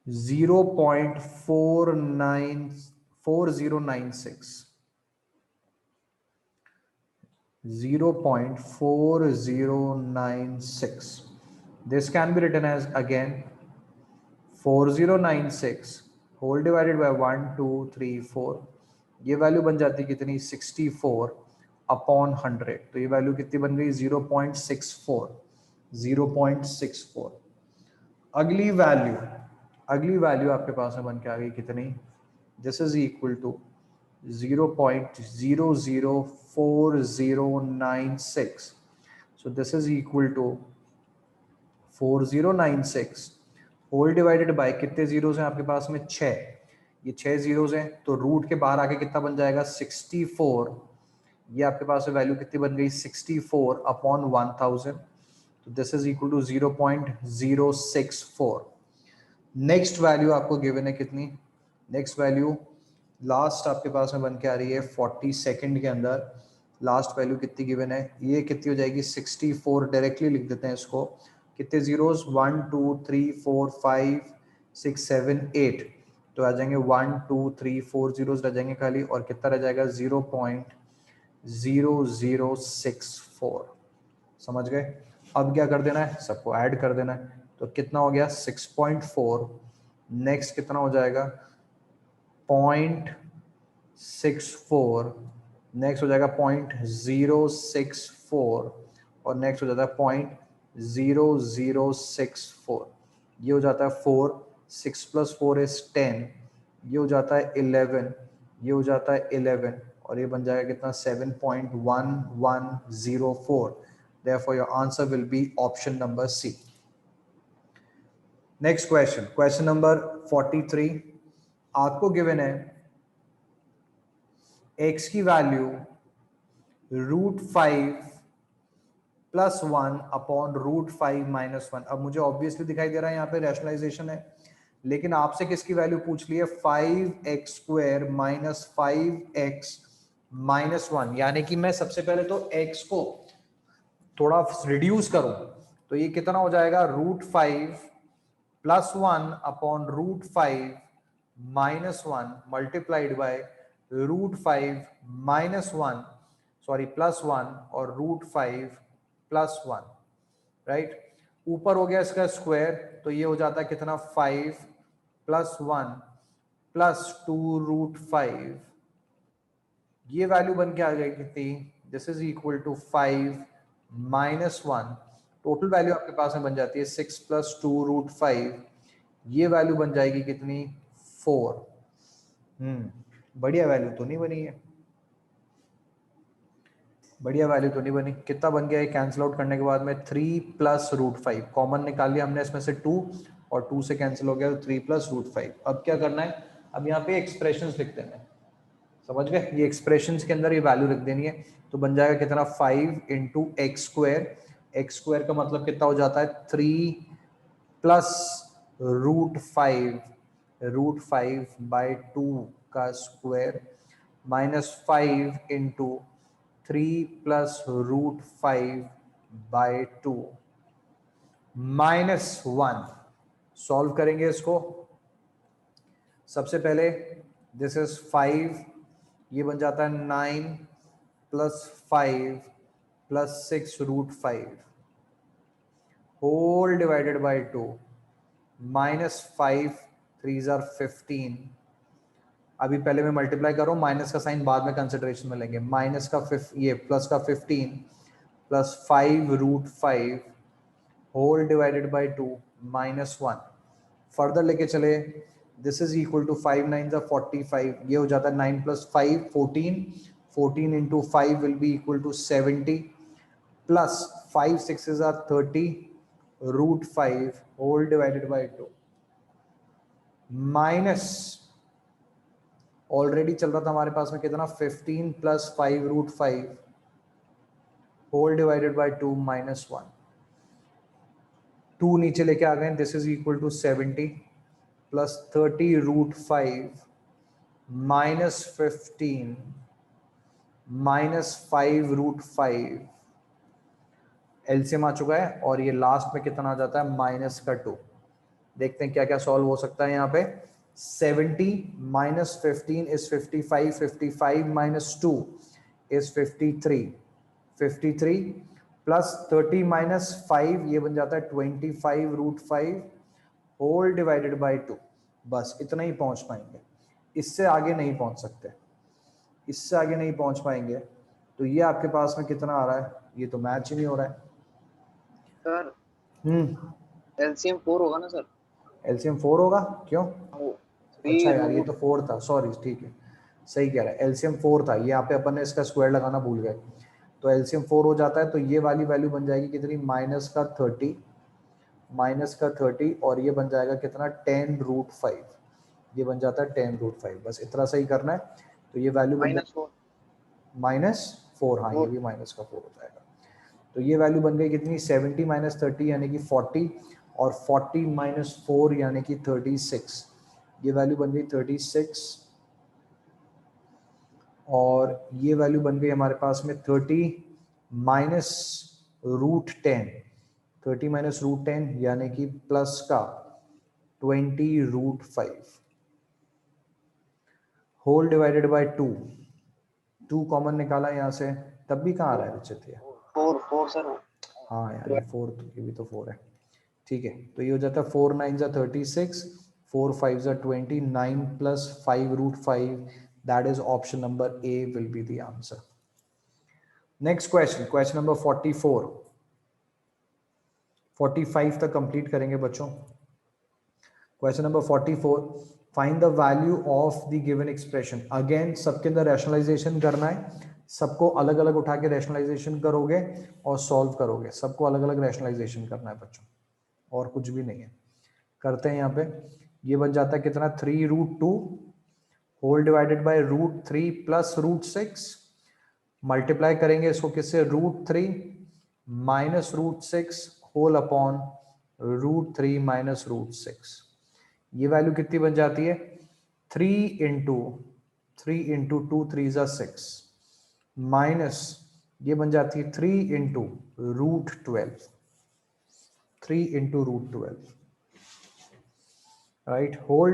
0.4096, 0.4096. This can be written as again 4096 whole divided by 1 2 3 4, ये वैल्यू बन जाती है कितनी, 64 अपॉन 100, तो ये वैल्यू कितनी बन गई, 0.64, 0.64। अगली वैल्यू आपके पास में बन के आ गई कितनी, this is equal to 0.004096, so this is equal to 4096 whole divided by, कितने जीरोस हैं आपके पास में, 6, ये 6 जीरोस हैं, तो रूट के बाहर आके कितना बन जाएगा, 64। ये आपके पास में वैल्यू कितनी बन गई, 64 अपॉन 1000, तो this is equal to 0.064। Next value आपको गिवन है कितनी, नेक्स्ट वैल्यू लास्ट आपके पास में बन के आ रही है 42nd के अंदर, लास्ट वैल्यू कितनी गिवन है, ये कितनी हो जाएगी, 64। डायरेक्टली लिख देते हैं इसको, कितने जीरोस, 1 2 3 4 5 6 7 8, तो आ जाएंगे 1 2 3 4 जीरोस रह जाएंगे खाली, और कितना रह जाएगा, 0.0064। समझ गए? अब क्या कर देना है, सबको ऐड कर देना है, तो कितना हो गया, 6.4, नेक्स्ट कितना हो जाएगा 0.64, नेक्स्ट हो जाएगा 0.064, और नेक्स्ट हो जाता है 0.0064। ये हो जाता है 4, 6 + 4 is 10, ये हो जाता है 11, ये हो जाता है 11, और ये बन जाएगा कितना, 7.1104। Therefore your answer will be option number C. Next question, question number 43, आपको गिवन है x की वैल्यू √5 + 1 अपॉन √5 - 1। अब मुझे ऑब्वियसली दिखाई दे रहा है यहाँ पे रैशनलाइजेशन है, लेकिन आपसे किसकी वैल्यू पूछ ली है, 5x² - 5x - 1, यानी कि मैं सबसे पहले तो x को थोड़ा रिड्यूस करूं, तो ये कितना हो जाएगा, √5 + 1 अपॉन √5 - 1 मल्टीप्लाइड बाय √5 - 1, सॉरी +1 और √5 + 1, राइट। ऊपर हो गया इसका स्क्वायर, तो ये हो जाता है कितना, 5 + 1 + 2 √5, ये वैल्यू बन के आ गई कितनी, this is equal to 5 - 1, total value आपके पास में बन जाती है 6 + 2 √5, ये वैल्यू बन जाएगी कितनी, 4। बढ़िया वैल्यू तो नहीं बनी है, बढ़िया वैल्यू तो नहीं बनी। कितना बन गया है, कैंसिल आउट करने के बाद में 3 + √5, कॉमन निकाल लिया हमने इसमें से 2, और 2 से कैंसिल हो गया तो 3 + √5। अब क्या करना है, अब यहाँ पे एक्सप्रेशंस लिख देना है। समझ गए? ये एक्सप्रेशंस के अंदर ये वैल्यू रख देनी है, तो बन जाएगा कितना 5 into x square. X square का मतलब कितना हो जाता है 3 प्लस √5 का square minus 5 into 3 plus √5/2 -1। Solve करेंगे इसको। सबसे पहले दिस इज 5, ये बन जाता है 9 plus 5 plus 6√5 whole divided by 2 -5 3s are 15। अभी पहले मैं मल्टीप्लाई कर रहा हूँ, माइनस का साइन बाद में कंसिडरेशन में लेंगे। माइनस का ये प्लस का 15 plus 5√5 whole divided by 2 -1। Further लेके चले, दिस इज इक्वल टू 5 9 45, ये हो जाता है 9 plus 5 14, 14 into 5 will be equal to 70 plus 5 6s are 30 √5 whole divided by 2 minus already चल रहा था हमारे पास में कितना 15 प्लस 5√5 होल डिवाइडेड बाय 2 -1। 2 नीचे लेके आ गए, this is equal to 70 plus 30√5 -15 -5√5 LCM आ चुका है, और ये लास्ट में कितना आ जाता है -2। देखते हैं क्या क्या सॉल्व हो सकता है यहाँ पे। 70 -15 इज 55, 55 -2 इज 53, 53 प्लस 30 -5 ये बन जाता है 25√5 होल डिवाइडेड बाय 2। बस इतना ही पहुंच पाएंगे, इससे आगे नहीं पहुंच सकते, इससे आगे नहीं पहुंच पाएंगे। तो ये आपके पास में कितना आ रहा है, ये तो मैच ही नहीं हो रहा है सर। एलसीएम 4 होगा ना सर? एलसीएम 4 होगा, क्यों? अच्छा यार ये रूट तो 4 था, सॉरी, ठीक है, सही कह रहा है, एलसीएम 4 था, यहाँ पे अपन ने इसका स्क्वायर लगाना भूल गए। तो एलसीएम 4 हो जाता है, तो ये वाली वैल्यू बन जाएगी कितनी -30, और ये बन जाएगा कितना 10√5, ये बन जाता है 10√5। बस इतना सही करना है, तो ये वैल्यू बन -4 -4, हाँ ये भी -4 हो जाएगा। तो ये वैल्यू बन गई कितनी 70 -30 यानी कि 40, और 40 -4 यानी कि 36, ये वैल्यू बन गई 36, और ये वैल्यू बन गई हमारे पास में 30 -√10, 30 -√10 यानी कि प्लस का 20√5 होल डिवाइडेड बाय 2। 2 कॉमन निकाला यहाँ से, तब भी कहाँ आ रहा है बच्चे थे? 4 सर। हाँ यार ये 4, ये भी तो 4 है, ठीक है। तो ये हो जाता है 4 9 36, 4 5 20, 9 plus 5√5, that is option number A will be the answer. Next question, question number 44, 45 तक कंप्लीट करेंगे बच्चों। Question number 44, find the value of the given expression. Again सबके अंदर रैशनलाइजेशन करना है, सबको अलग अलग उठा के रैशनलाइजेशन करोगे और सॉल्व करोगे, सबको अलग अलग रैशनलाइजेशन करना है बच्चों, और कुछ भी नहीं है। करते हैं यहाँ पे, ये बन जाता है कितना 3√2 whole divided by √3 plus √6, multiply करेंगे इसको किससे √3 माइनस √6 होल अपॉन √3 माइनस √6। ये वैल्यू कितनी बन जाती है 3 इंटू 2 3 ज़ा 6 माइनस ये बन जाती है 3 into √12, 3 into √12, right, whole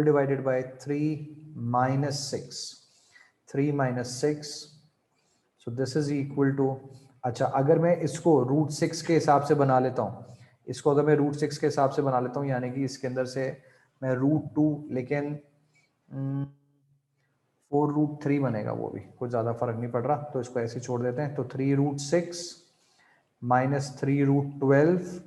divided by 3 minus 6, 3 minus 6, so this is equal to, अच्छा अगर मैं इसको √6 के हिसाब से बना लेता हूँ, इसको अगर मैं √6 के हिसाब से बना लेता हूँ, यानी कि इसके अंदर से मैं √2, लेकिन 4√3 बनेगा, वो भी कुछ ज़्यादा फर्क नहीं पड़ रहा, तो इसको ऐसे छोड़ देते हैं। तो 3√6 minus 3√12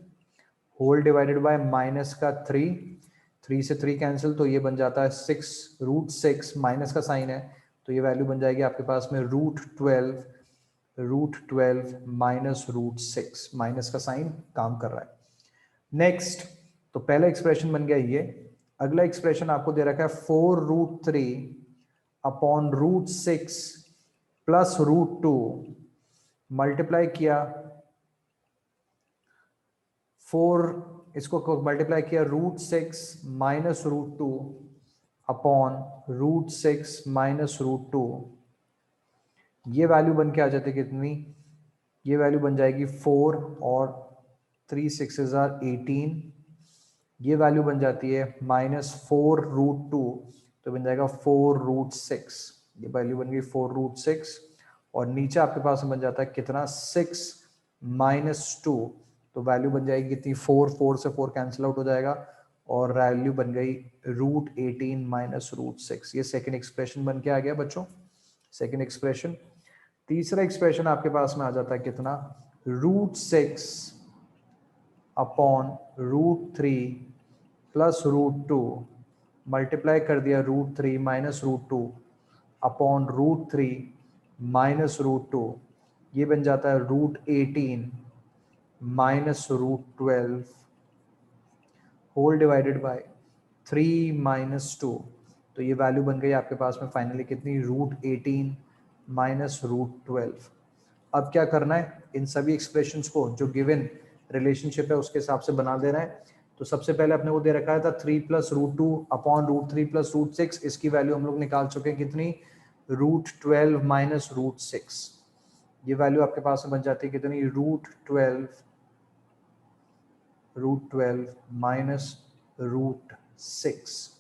whole divided by minus का 3 से 3 कैंसिल, तो ये बन जाता है 6√6, माइनस का साइन है, तो ये वैल्यू बन जाएगी आपके पास में √12 माइनस √6, माइनस का साइन काम कर रहा है। नेक्स्ट, तो पहला एक्सप्रेशन बन गया ये। अगला एक्सप्रेशन आपको दे रखा है 4√3 upon root 6 plus root 2 multiply किया 4, इसको मल्टीप्लाई किया root 6 minus root 2 upon root 6 minus root 2, ये वैल्यू बन के आ जाती है कितनी, ये वैल्यू बन जाएगी 4 और 3 6 आर 18, ये वैल्यू बन जाती है -4 रूट 2, तो बन जाएगा 4 रूट 6, ये वैल्यू बन गई 4 रूट 6, और नीचे आपके पास बन जाता है कितना 6 माइनस 2, तो वैल्यू बन जाएगी कितनी 4 से 4 कैंसिल आउट हो जाएगा, और वैल्यू बन गई रूट 18 माइनस रूट 6। ये सेकेंड एक्सप्रेशन बन के आ गया बच्चों, सेकेंड एक्सप्रेशन। तीसरा एक्सप्रेशन आपके पास में आ जाता है कितना, root 6 upon root 3 plus root 2 multiply कर दिया root 3 minus root 2 upon root 3 minus root 2, ये बन जाता है root 18 minus root 12 whole divided by 3 minus 2, तो ये वैल्यू बन गई आपके पास में फाइनली कितनी, रूट 18 माइनस रूट 12। अब क्या करना है, इन सभी एक्सप्रेशंस को जो गिवन रिलेशनशिप है उसके हिसाब से बना देना है। तो सबसे पहले अपने को दे रखा था 3 plus root 2 upon root 3 plus root 6, इसकी वैल्यू हम लोग निकाल चुके हैं कितनी, रूट 12 माइनस रूट 6, ये वैल्यू आपके पास में बन जाती है कितनी, रूट 12 माइनस रूट 6,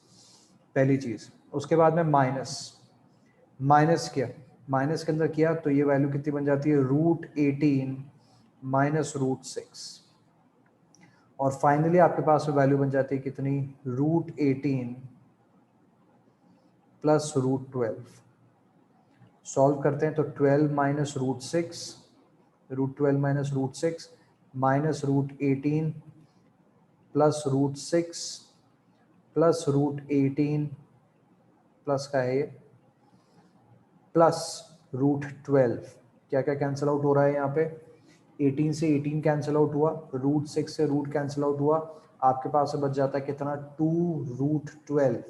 पहली चीज। उसके बाद में माइनस किया, माइनस के अंदर किया तो ये वैल्यू कितनी बन जाती है, रूट 18 माइनस रूट 6, और फाइनली आपके पास में वैल्यू बन जाती है कितनी, रूट 18 प्लस रूट 12। सॉल्व करते हैं तो 12 minus root 6, root 12 minus root 6 minus root 18 plus root 6 plus root 18 plus का है ये प्लस रूट 12, क्या क्या कैंसिल आउट हो रहा है यहाँ पे, 18 से 18 कैंसिल आउट हुआ, रूट 6 से रूट कैंसिल आउट हुआ, आपके पास बच जाता है कितना, 2 रूट 12,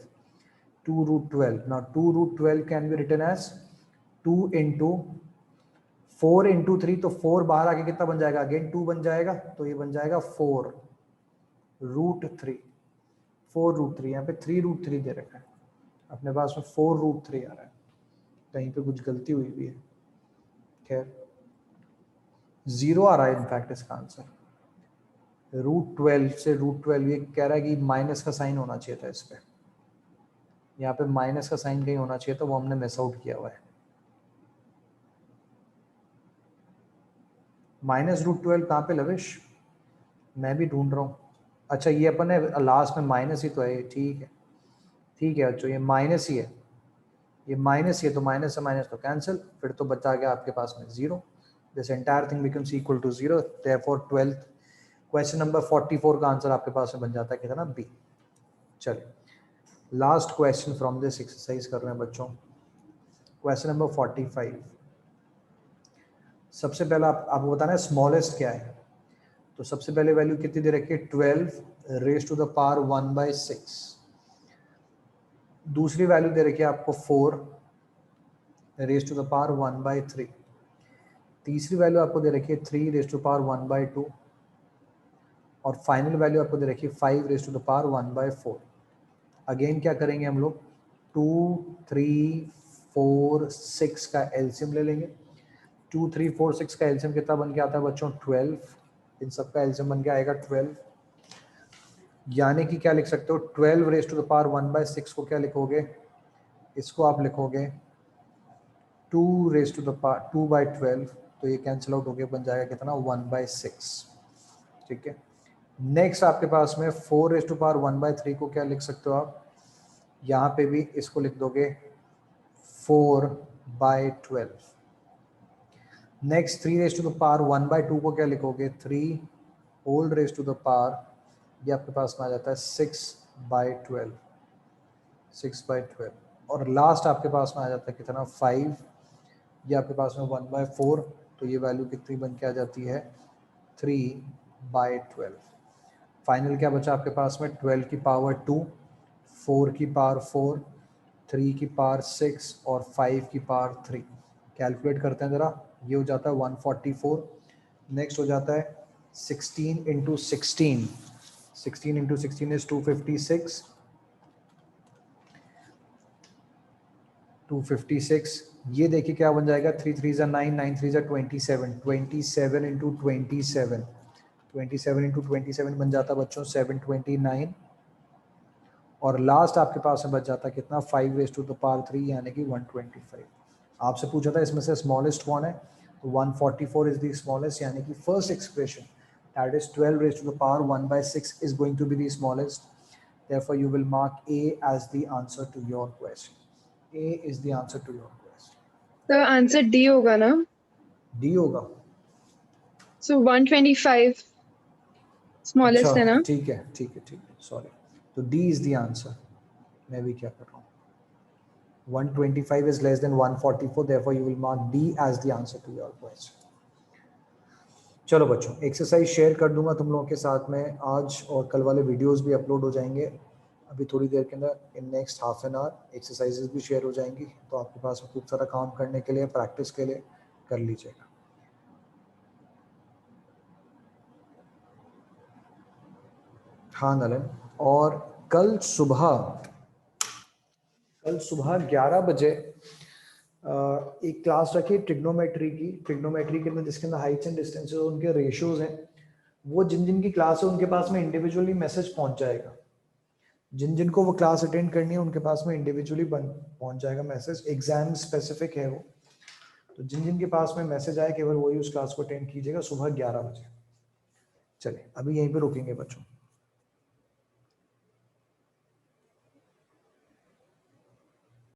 2 रूट 12। ना 2 root 12 can be written as 2 into 4 into 3, तो 4 बाहर आके कितना बन जाएगा, अगेन 2 बन जाएगा, तो ये बन जाएगा 4 रूट 3, 4 रूट 3, यहाँ पे 3 रूट 3 दे रखा है, अपने पास में 4 रूट 3 आ रहा है, कहीं पे कुछ गलती हुई भी है, खैर 0 आ रहा है इनफैक्ट इसका आंसर, रूट 12 से रूट 12, ये कह रहा है कि माइनस का साइन होना चाहिए था इस पे, यहाँ पे माइनस का साइन कहीं होना चाहिए था, वो हमने मिस आउट किया हुआ है, माइनस रूट 12 कहाँ पे लविश, मैं भी ढूंढ रहा हूँ, अच्छा ये अपन है लास्ट में माइनस ही तो है, ठीक है ठीक है बच्चों, ये माइनस ही है, ये माइनस ही है, तो माइनस से माइनस तो कैंसिल, फिर तो बचा गया आपके पास में 0, this entire thing becomes equal to 0, therefore 12th question number 44 का आंसर आपके पास में बन जाता है कितना, बी। चलिए last question from this exercise कर रहे हैं बच्चों, क्वेश्चन नंबर 45। सबसे पहला आपको बताना है स्मॉलेस्ट क्या है, तो सबसे पहले वैल्यू कितनी दे रखी है, 12 रेज टू द पावर 1/6, दूसरी वैल्यू दे रखी है आपको 4 रेज टू द पावर 1/3, तीसरी वैल्यू आपको दे रखी है 3 रेज टू पावर 1/2, और फाइनल वैल्यू आपको दे रखी है 5 raise to the power 1/4। Again क्या करेंगे हम लोग, 2 3 4 6 का एलसीएम ले लेंगे, 2 3 4 6 का एलसीएम कितना बन के आता है बच्चों, 12, इन सब का एलसीएम बन के आएगा 12, यानी कि क्या लिख सकते हो, 12 रेज टू द पावर 1/6 को क्या लिखोगे, इसको आप लिखोगे 2 रेज टू द पावर 2/12, तो ये कैंसिल आउट हो गया, बन जाएगा कितना, 1/6, ठीक है। नेक्स्ट आपके पास में 4 रेज टू पावर 1/3 को क्या लिख सकते हो आप, यहाँ पे भी इसको लिख दोगे 4/12। Next 3 raise to the power 1/2 को क्या लिखोगे, 3 whole raise to the power, ये आपके पास में आ जाता है 6/12, 6/12, और लास्ट आपके पास में आ जाता है कितना, 5, ये आपके पास में 1/4, तो ये वैल्यू कितनी बन के आ जाती है, 3/12। फाइनल क्या बचा आपके पास में, 12 की पावर 2, 4 की पावर 4, 3 की पावर 6 और 5 की पावर 3। कैलकुलेट करते हैं ज़रा। ये हो जाता है 144। नेक्स्ट हो जाता है 16 इंटू 16। 16 into 16 is 256। 256 ये देखिए क्या बन जाएगा, 3 3 ज़ा 9, 9 3 ज़ा 27, 27 इंटू 27, 27 इंटू 27 बन जाता बच्चों 729। और लास्ट आपके पास में बच जाता कितना, 5 रेज़ टू द पावर 3 यानी कि 125। आपसे पूछा था इसमें से स्मॉलेस्ट कौन है, तो 144 इज द स्मॉलेस्ट, यानी कि first expression that is 12 raise to the power 1/6 is going to be the smallest. Therefore you will mark A as the answer to your question. A is the answer to your question. तो answer D होगा ना? D होगा। सो 125 smallest है ना? ठीक है ठीक है ठीक है, सॉरी। तो D is the answer। मैं भी क्या कर रहा हूँ, 125 is less than 144, therefore you will mark D as the answer to your question. चलो बच्चों, एक्सरसाइज शेयर कर दूंगा तुम लोगों के साथ में आज, और कल वाले वीडियोस भी अपलोड हो जाएंगे अभी थोड़ी देर के अंदर। In next half an hour exercises भी शेयर हो जाएंगी, तो आपके पास में खूब सारा काम करने के लिए, प्रैक्टिस के लिए कर लीजिएगा। हाँ नलन, और कल सुबह 11 बजे एक क्लास रखी ट्रिग्नोमेट्री की। ट्रिग्नोमेट्री के अंदर जिसके अंदर हाइट्स एंड डिस्टेंसेस उनके रेशियोज हैं, वो जिन जिन की क्लास है उनके पास में इंडिविजुअली मैसेज पहुंच जाएगा। जिन जिन को वो क्लास अटेंड करनी है उनके पास में इंडिविजुअली पहुंच जाएगा मैसेज। एग्जाम स्पेसिफिक है वो, तो जिन जिन के पास में मैसेज आए केवल वही उस क्लास को अटेंड कीजिएगा सुबह 11 बजे। चलिए अभी यहीं पे रुकेंगे बच्चों।